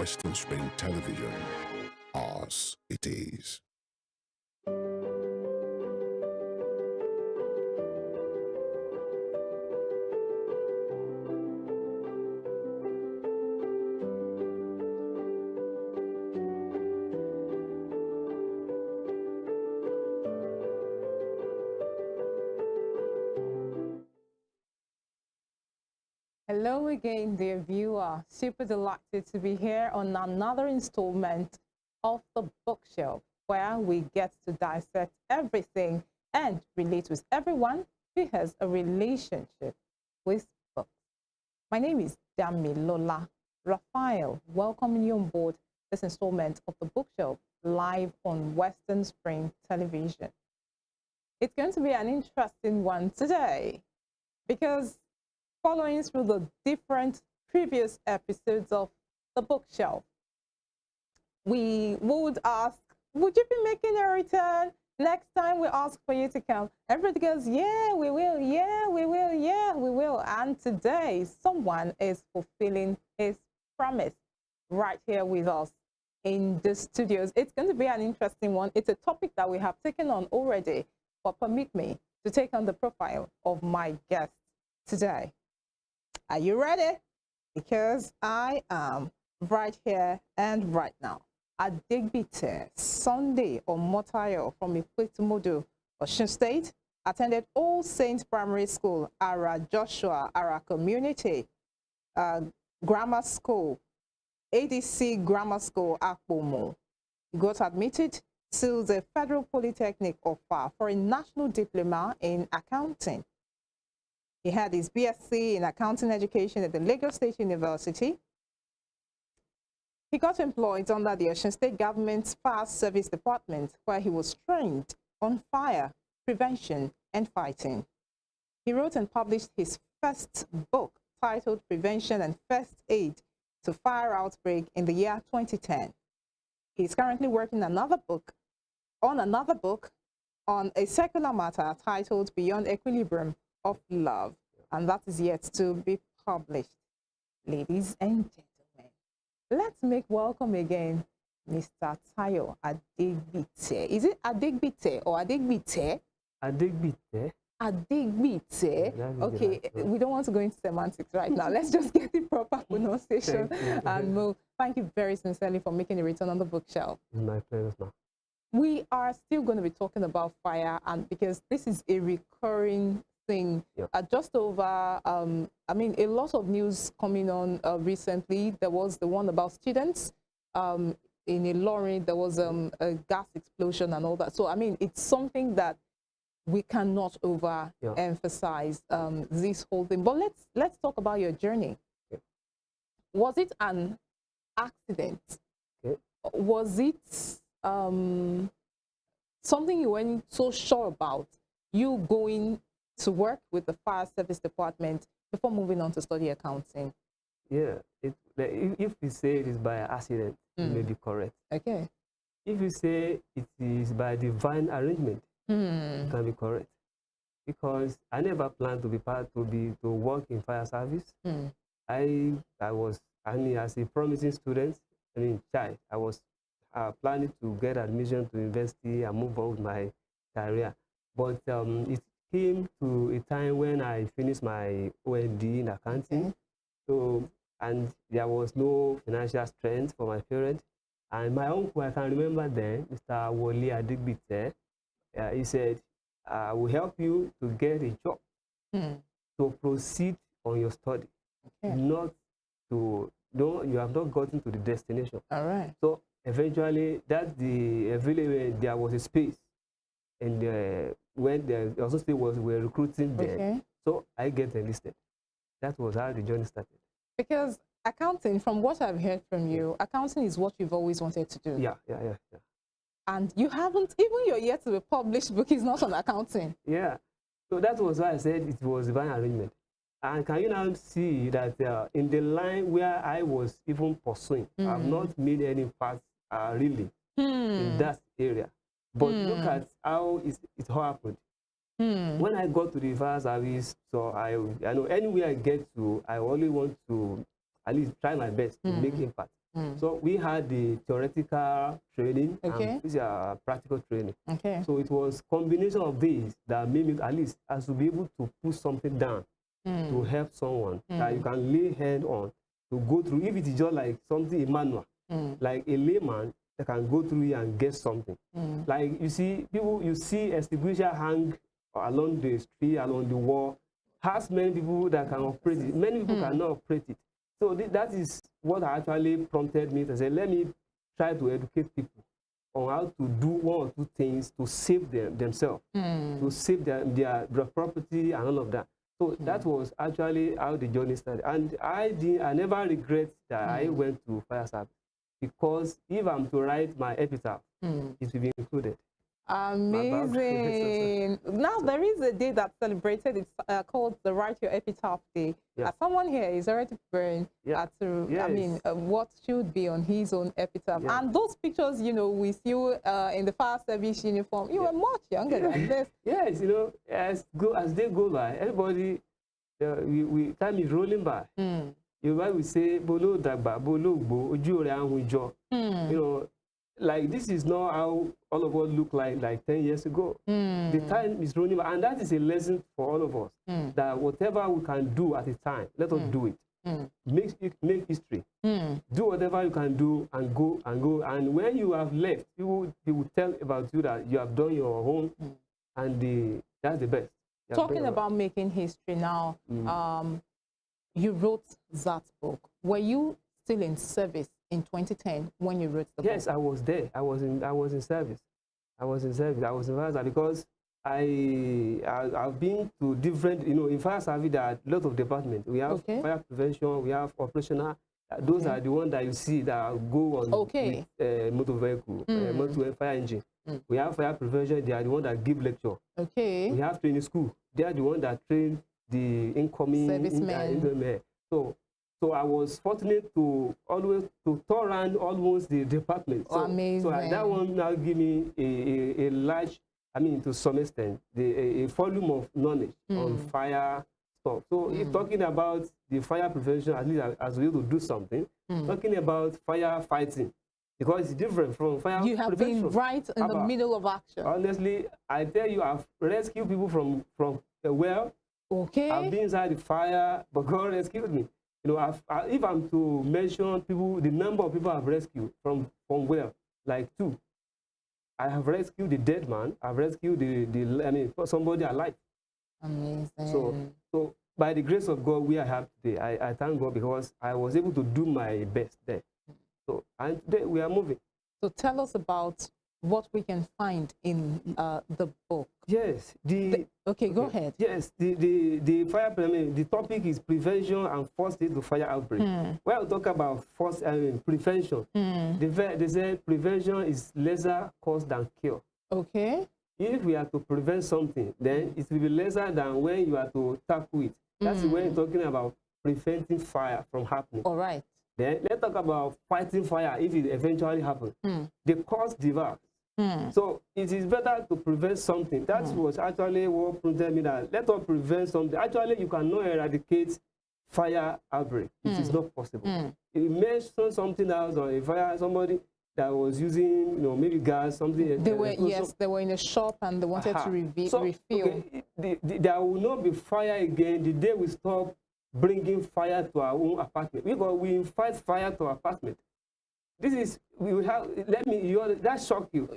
Western Spring Television. Ours it is. Hello again, dear viewer. Super delighted to be here on another installment of The Bookshelf, where we get to dissect everything and relate with everyone who has a relationship with books. My name is DAMILOLA RAPHAEL, welcoming you on board this installment of The Bookshelf live on Western Spring Television. It's going to be an interesting one today because following through the different previous episodes of The Bookshelf, we would ask, would you be making a return? Next time we ask for you to come. Everybody goes, yeah, we will, yeah, we will, yeah, we will. And today, someone is fulfilling his promise right here with us in the studios. It's going to be an interesting one. It's a topic that we have taken on already, but permit me to take on the profile of my guest today. Are you ready? Because I am right here and right now. ADEGBITE Sunday Omotayo from Ikwetumodo, Osun State, attended All Saints Primary School, Ara Joshua, Ara Community Grammar School, ADC Grammar School, Akpomo. He got admitted to the Federal Polytechnic of Far for a national diploma in accounting. He had his BSc in accounting education at the Lagos State University. He got employed under the Osun State government's Fire Service Department, where he was trained on fire prevention and fighting. He wrote and published his first book titled Prevention and First Aid to Fire Outbreak in the year 2010. He's currently working on another book on a secular matter titled Beyond Equilibrium of Love, and that is yet to be published. Ladies and gentlemen, let's make welcome again Mr. Tayo ADEGBITE. Is it ADEGBITE or ADEGBITE? ADEGBITE. ADEGBITE. Okay, we don't want to go into semantics right now. Let's just get the proper pronunciation and move. Thank you very sincerely for making a return on the bookshelf. My pleasure, ma'am. We are still going to be talking about fire, and because this is a recurring thing, just over, I mean, a lot of news coming on recently. There was the one about students in Ilorin. There was a gas explosion and all that. So, I mean, it's something that we cannot overemphasize this whole thing. But let's talk about your journey. Was it an accident? Was it something you weren't so sure about, you going to work with the Fire Service Department before moving on to study accounting? Yeah, if you say it is by accident, it may be correct. Okay. If you say it is by divine arrangement, it can be correct. Because I never planned to work in fire service. I was, as a promising student, child, I was planning to get admission to university and move on with my career. But it came to a time when I finished my OND in accounting. So, and there was no financial strength for my parents. And my uncle, I can remember then, Mr. Wole ADEGBITE, he said, I will help you to get a job to proceed on your study. You have not gotten to the destination. All right. So eventually, that's there was a space, and when the also were recruiting there, so I get enlisted. That was how the journey started. Because accounting, from what I've heard from you, accounting is what you've always wanted to do. Yeah. And you haven't, even your yet to be published book is not on accounting. Yeah. So that was why I said it was divine arrangement. And can you now see that in the line where I was even pursuing, I've not made any part really in that area. But look at how it happened. When I got to the fire service, so I know anywhere I get to, I only want to at least try my best to make impact. So we had the theoretical training Okay. and practical training. Okay. So it was combination of these that made me at least as to be able to put something down to help someone that you can lay hand on to go through. If it is just like something manual, like a layman that can go through it and get something. Like you see people, you see extinguisher hang along the street, along the wall. Has many people that can operate it. Many people cannot operate it. So that is what actually prompted me to say, let me try to educate people on how to do one or two things to save themselves, to save their property and all of that. So that was actually how the journey started. And I never regret that I went to fire service, because if I'm to write my epitaph, it will be included. Amazing. Now, there is a day that's celebrated. It's called the Write Your Epitaph Day. Yeah. Someone here is already preparing Yes. I mean, what should be on his own epitaph. Yeah. And those pictures, you know, with you in the fire service uniform, you were much younger than this. Yes, you know, as they go by, everybody, time is rolling by. You might say, "Bolo dagba, bolo gbo, oju ore ahun ijo." You know, like this is not how all of us look like 10 years ago. The time is running, and that is a lesson for all of us. That whatever we can do at a time, let us do it. Make history. Do whatever you can do and go. And when you have left, people will tell about you that you have done your own, and that's the best. Talking about making history now, you wrote that book. Were you still in service in 2010 when you wrote the book? Yes, I was there. I was in service. I was in fire because I've been to different, you know, in fire service there are a lot of departments. We have fire prevention, we have operational. Those are the ones that you see that go on with motor vehicle, motor fire engine. We have fire prevention. They are the ones that give lecture. We have training school. They are the ones that train the incoming servicemen. So I was fortunate to always to tour around almost the department. So, amazing. So that one now give me a large, I mean, to some extent, a volume of knowledge on fire stuff. So if talking about the fire prevention, at least as we to do something, talking about fire fighting, because it's different from fire prevention. You have been right in the middle of action. Honestly, I tell you, I've rescued people from a well. I've been inside the fire, but God rescued me. You know, if I'm to mention people, the number of people I've rescued from well, like 2. I have rescued the dead man. I've rescued somebody alive. Amazing. So by the grace of God, we are here today. I thank God because I was able to do my best there. So and today we are moving. So tell us about what we can find in the book. Yes. Go ahead. Yes, the fire prevention, the topic is prevention and first aid to fire outbreak. When we talk about prevention, they say prevention is lesser cause than cure. If we are to prevent something, then it will be lesser than when you are to tackle it. That's when you're talking about preventing fire from happening. All right. Then let's talk about fighting fire if it eventually happens. The cause diverse. So it is better to prevent something. That was actually what prompted me that let us prevent something. Actually, you cannot eradicate fire outbreak. It is not possible. You mentioned something else on a fire, somebody that was using, you know, maybe gas, something. They were in a shop and they wanted to refill. There will not be fire again the day we stop bringing fire to our own apartment. Because we invite fire to our apartment. This is, that shock you.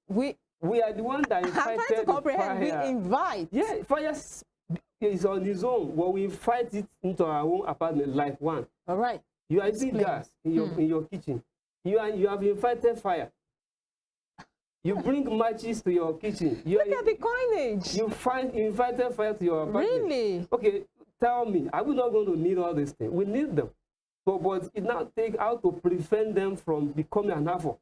We are the one that invited the fire. We invite. Yeah, fire is on its own. Well, we invite it into our own apartment like one. All right. You are using gas in your kitchen. You have invited fire. You bring matches to your kitchen. Look at the coinage. You invited fire to your apartment. Really? Okay, tell me, are we not going to need all these things? We need them. But it now takes how to prevent them from becoming an havoc.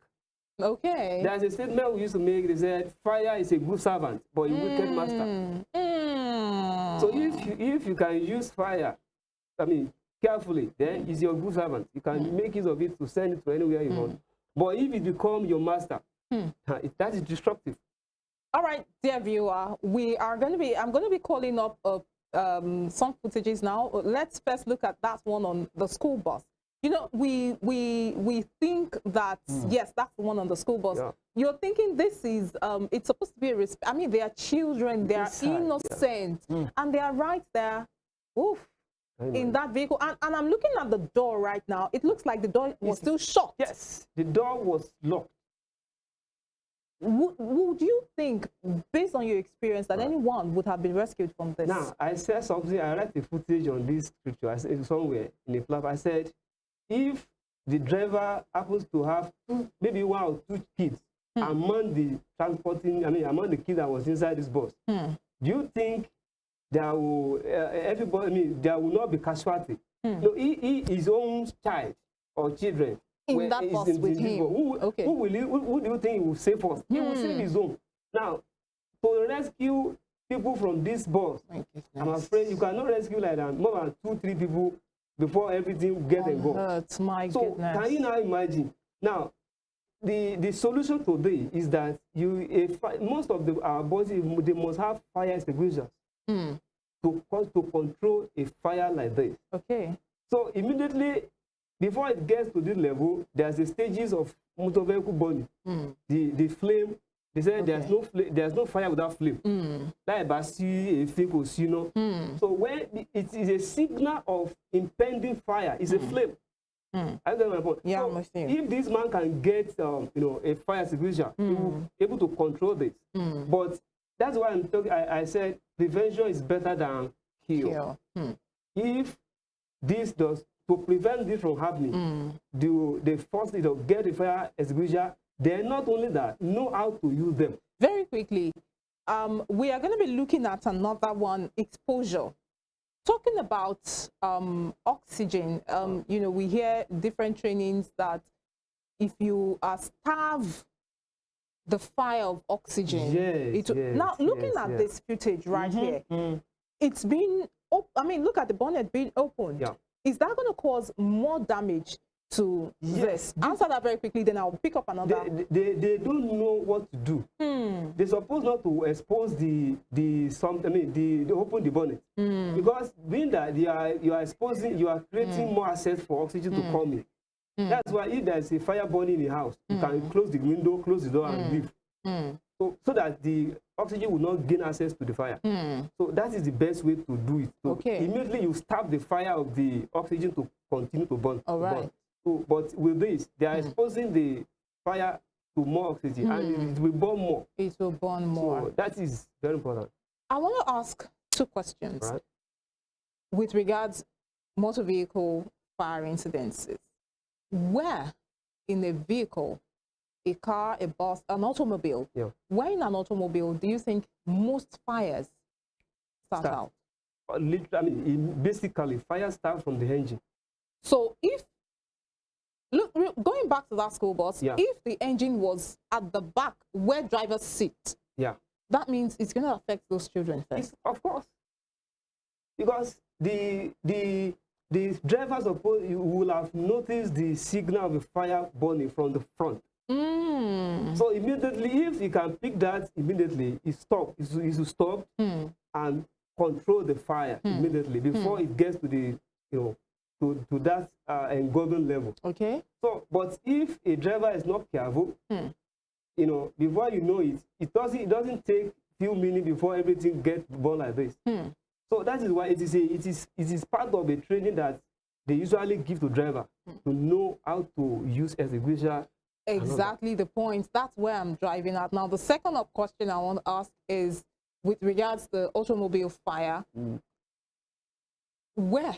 Okay. There's a statement we used to make. They said, fire is a good servant, but a wicked master. So if you can use fire, I mean, carefully, then it's your good servant. You can make use of it to send it to anywhere you want. But if it becomes your master, that is destructive. All right, dear viewer, I'm going to be calling up some footages now. Let's first look at that one on the school bus. You know, we think that yes, that's the one on the school bus. Yeah. You're thinking this is it's supposed to be a I mean, they are children, they are innocent, and they are right there, oof, in that vehicle. And I'm looking at the door right now. It looks like the door was still shut. Yes, the door was locked. Would you think, based on your experience, that anyone would have been rescued from this? Now, I said something, I read the footage on this scripture. I said somewhere in the platform, I said, if the driver happens to have maybe 1 or 2 kids among the among the kids that was inside this bus, do you think there will there will not be casualty? No, he his own child or children in that bus with him. Who do you think he will save first? He will save his own. Now, to rescue people from this bus, I'm afraid you cannot rescue like that more than 2, 3 people before everything gets and goes. My goodness. Can you now imagine? Now, the solution today is that most of our bosses, they must have fire extinguishers to control a fire like this. Okay. So immediately, before it gets to this level, there's the stages of motor vehicle burning. The flame, they said there's no fire without flame. So when it is a signal of impending fire, it's a flame. I don't know my point. Yeah, so if this man can get a fire extinguisher, he will be able to control this. But that's why I'm talking. I said prevention is better than cure. If this does to prevent this from happening, they first get the fire extinguisher. Then not only that, know how to use them. Very quickly, we are going to be looking at another one, exposure. Talking about oxygen, you know, we hear different trainings that if you starve the fire of oxygen, now looking at this footage right here, it's been, I mean, look at the bonnet being opened. Yeah. Is that going to cause more damage to this? Answer that very quickly, then I'll pick up another. They don't know what to do. They're supposed not to expose the open the bonnet, because being that you are exposing, you are creating more access for oxygen to come in. That's why if there's a fire burning in the house, you can close the window, close the door, and leave. So that the oxygen will not gain access to the fire. So that is the best way to do it. So immediately you stop the fire of the oxygen to continue to burn. All right. So, but with this, they are exposing the fire to more oxygen, and it will burn more. It will burn more. So that is very important. I want to ask 2 questions with regards motor vehicle fire incidences. Where in a vehicle, a car, a bus, an automobile, where in an automobile do you think most fires start out? Literally, basically, fire starts from the engine. So if, look, going back to that school bus, if the engine was at the back where drivers sit, that means it's going to affect those children first. Of course. Because the drivers, you will have noticed the signal of the fire burning from the front. So immediately, if you can pick that immediately, it will stop and control the fire immediately before it gets to the to that engulfing level. Okay. So, but if a driver is not careful, before you know it, it doesn't take few minutes before everything gets burned like this. So that is why it is part of the training that they usually give to driver to know how to use extinguisher. Exactly the point. That's where I'm driving at. Now, the second question I want to ask is with regards to the automobile fire. Where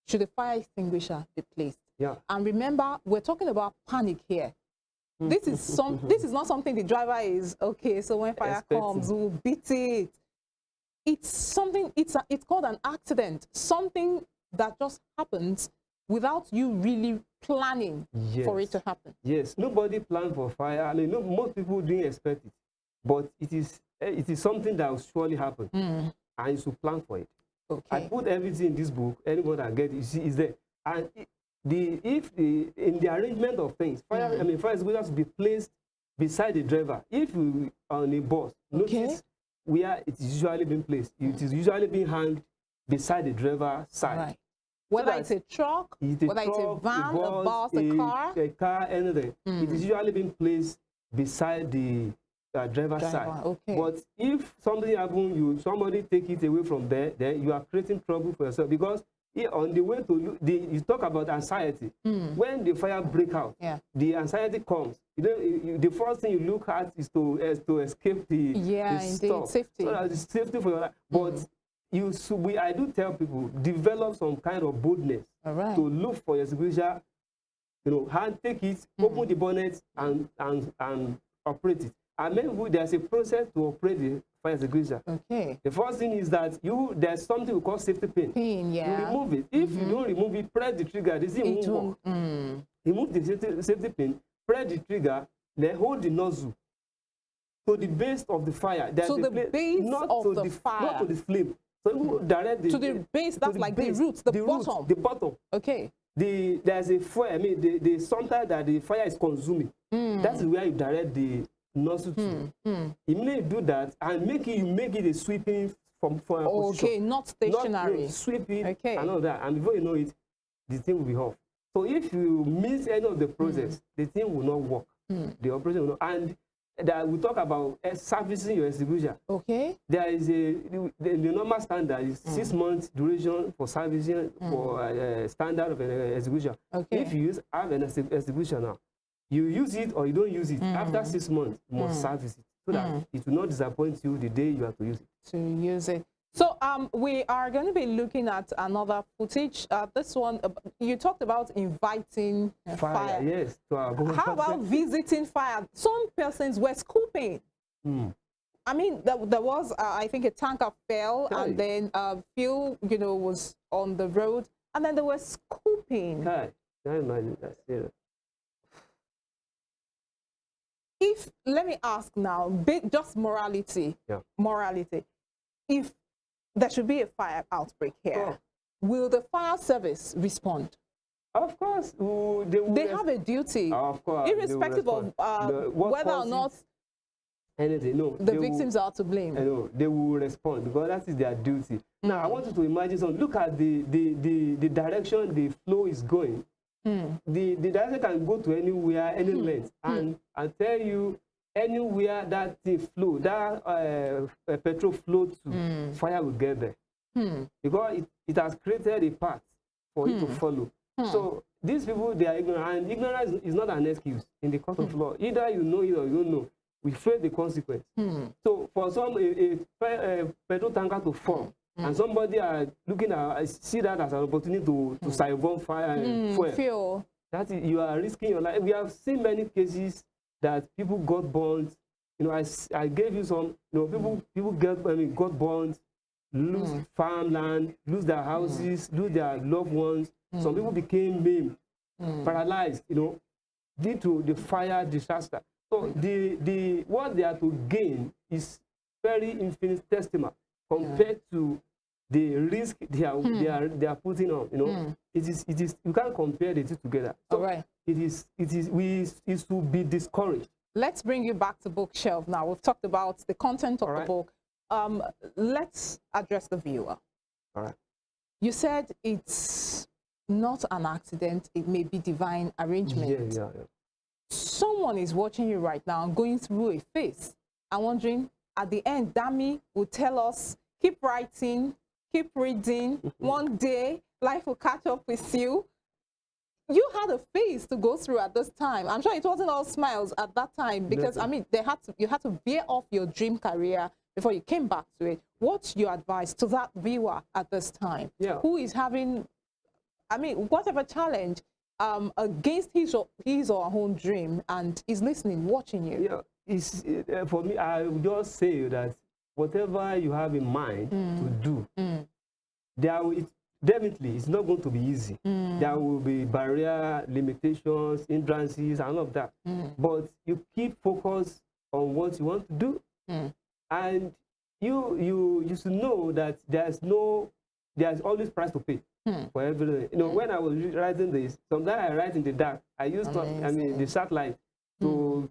should a fire extinguisher be placed? And remember, we're talking about panic here. This is not something the driver is okay. So when fire comes, we'll beat it. It's something. It's called an accident. Something that just happens without you really planning for it to happen. Yes, nobody planned for fire. I mean, most people didn't expect it, but it is something that will surely happen, and you should plan for it. Okay. I put everything in this book. Anyone that get it, you see, is there. And in the arrangement of things, fire extinguishers to be placed beside the driver. If you are on a bus, notice where it is usually being placed. It is usually being hung beside the driver's side. Whether it's a truck, whether it's a van, a bus, a car, anything. It is usually being placed beside the driver's side. Okay. But if something happens, somebody take it away from there, then you are creating trouble for yourself, because on the way to you talk about anxiety. When the fire breaks out, the anxiety comes. The first thing you look at is to escape the stuff. Safety. So that is safety for your life. But I do tell people, develop some kind of boldness to look for your extinguisher. Take it, open the bonnet, and operate it. And maybe there's a process to operate the fire extinguisher. Okay. The first thing is that there's something we call safety pin. You remove it. If you don't remove it, press the trigger. This thing won't work. Remove the safety pin, press the trigger, then hold the nozzle to the base of the fire. There's to the base of the fire. Not to the flame. So you direct to the base. That's like the roots, the bottom. The bottom. Okay. There's a fire. I mean, the sometimes that the fire is consuming. That's where you direct the nozzle to. Immediately you do that and you make it a sweeping from a position. Okay, not stationary. Not sweep it and all that. And before you know it, the thing will be off. So if you miss any of the process, the thing will not work. The operation will not. And that we talk about servicing your extinguisher. Okay. There is the normal standard is 6 months duration for servicing for standard of an extinguisher. Okay. If you have an extinguisher now, you use it or you don't use it. After 6 months, you must service it so that it will not disappoint you the day you have to use it. To use it. So we are going to be looking at another footage. This one, you talked about inviting fire. Yes. How about visiting fire? Some persons were scooping. I mean, there was, I think, a tanker fell, and then fuel, was on the road, and then they were scooping. Let me ask now, just morality. Morality. If there should be a fire outbreak here, will the fire service respond? Of course. They have a duty. Of course. Irrespective of whether or not anything. No, the victims are to blame. No, they will respond because that is their duty. Now, I want you to imagine something. Look at the direction the flow is going. The direction can go to anywhere, any length. And I tell you, anywhere that the flow, that petrol flow to, fire will get there. Because it has created a path for it to follow. So these people, they are ignorant, and ignorance is not an excuse in the court of law. Either you know it or you don't know. We face the consequence. So for some, a petrol tanker to fall, and somebody are looking at see that as an opportunity to siphon fire and fuel. That is, you are risking your life. We have seen many cases that people got burned. I gave you some. People got burned, lose farmland, lose their houses, lose their loved ones. Some people became maimed, paralyzed. Due to the fire disaster. So what they are to gain is very infinitesimal compared to the risk they are putting on. It is you can't compare the two together. So it should be discouraged. Let's bring you back to bookshelf now. We've talked about the content of the book. Let's address the viewer. All right. You said it's not an accident, it may be divine arrangement. Yeah. Someone is watching you right now going through a phase. I'm wondering, at the end, Dami will tell us, keep writing, keep reading. One day, life will catch up with you. You had a phase to go through at this time. I'm sure it wasn't all smiles at that time because, I mean, you had to veer off your dream career before you came back to it. What's your advice to that viewer at this time who is having, I mean, whatever challenge against his or her own dream and is listening, watching you? Yeah, for me, I would just say that whatever you have in mind to do, definitely it's not going to be easy. There will be barrier, limitations, hindrances, and all of that. But you keep focused on what you want to do, and you should know that there's always price to pay. For everything. When I was writing this, sometimes I write in the dark. I used the satellite to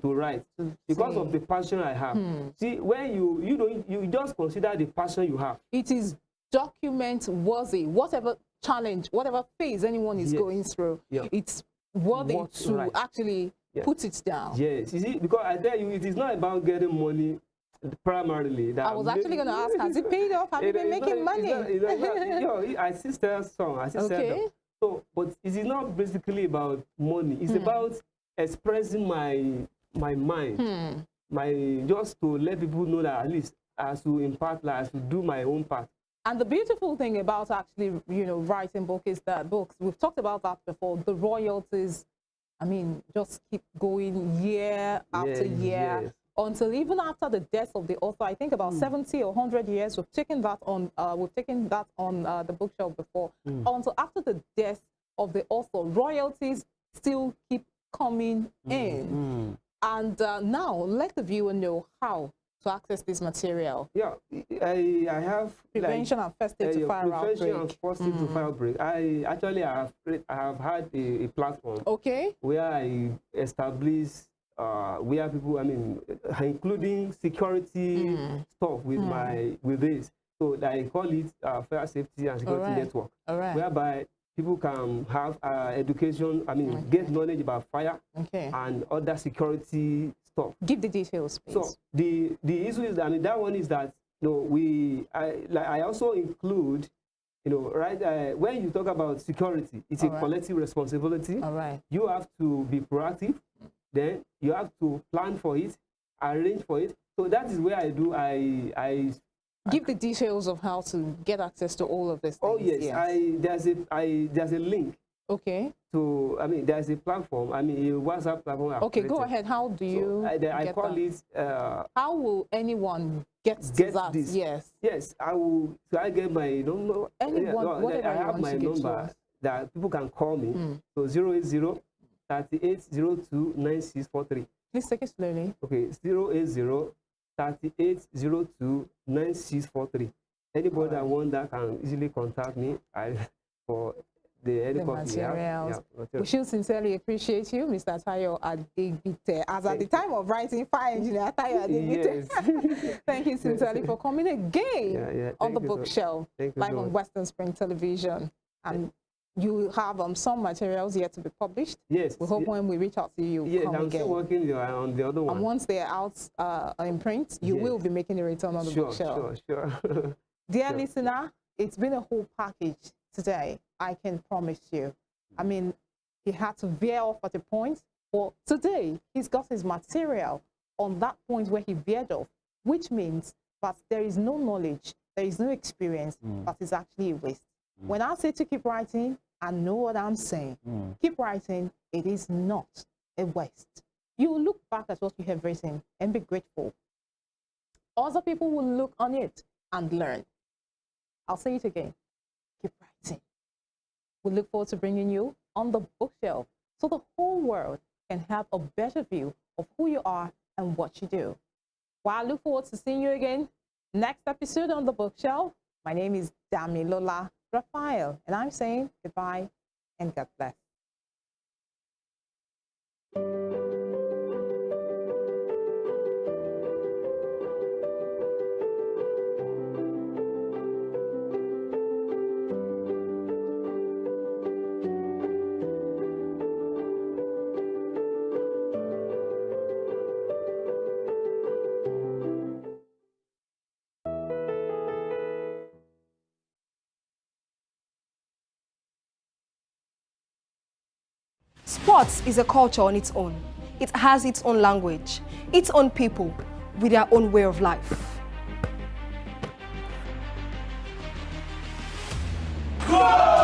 write because of the passion I have. See, when you just consider the passion you have. It is document worthy. Whatever challenge, whatever phase anyone is going through, it's worthy to actually put it down. Yes, you see, because I tell you, it is not about getting money primarily. I was actually going to ask, has it paid off? Have you been making money? I sister song, I sister so, but it is not basically about money. It's about expressing my mind, just to let people know that at least as to impart, like, as to do my own part. And the beautiful thing about actually, writing books is that we've talked about that before, the royalties, I mean, just keep going year after year until even after the death of the author. I think about 70 or 100 years, we've taken that on the bookshelf before. Until after the death of the author, royalties still keep coming in. And now let the viewer know how to access this material. Yeah, I have prevention and first aid to fire outbreak. Prevention and first aid to fire outbreak. I actually have had a platform. Okay. Where I establish where people, I mean, including security stuff with this. So I call it fire safety and security network. Whereby people can have education, I mean, get knowledge about fire and other security stuff. Give the details, please. So the issue is, I mean, that one is that, I also include, when you talk about security, it's a collective responsibility. You have to be proactive. Then you have to plan for it, arrange for it. So that is where I give the details of how to get access to all of this. Oh yes, there's a link. Okay. So I mean, there's a platform. I mean, a WhatsApp platform. Okay, go ahead. How do you? So I call it. How will anyone get that? This? Yes. Yes, I will. So I get my number. Anyone, I have my number that people can call me. So 080 3802 9643. Please take it slowly. Okay, 080 3802 9643. Anybody that want that can easily contact me for the materials. We should sincerely appreciate you, Mr. Tayo ADEGBITE. As at the time of writing, fire engineer Tayo ADEGBITE. Yes. Thank you sincerely for coming again on the bookshelf, live on Western Spring Television. And you have some materials yet to be published. Yes. We hope when we reach out to you, come I'm still working on the other one. And once they're out in print, you will be making a return on the bookshelf. Sure. Dear listener, it's been a whole package today, I can promise you. I mean, he had to veer off at a point, but today he's got his material on that point where he veered off, which means that there is no knowledge, there is no experience, that is actually a waste. When I say to keep writing, I know what I'm saying. Keep writing, it is not a waste. You will look back at what you have written and be grateful. Other people will look on it and learn. I'll say it again, keep writing. We look forward to bringing you on the bookshelf so the whole world can have a better view of who you are and what you do. Well, I look forward to seeing you again next episode on the bookshelf. My name is DAMILOLA RAPHAEL, and I'm saying goodbye and God bless. Sports is a culture on its own. It has its own language, its own people, with their own way of life. Go!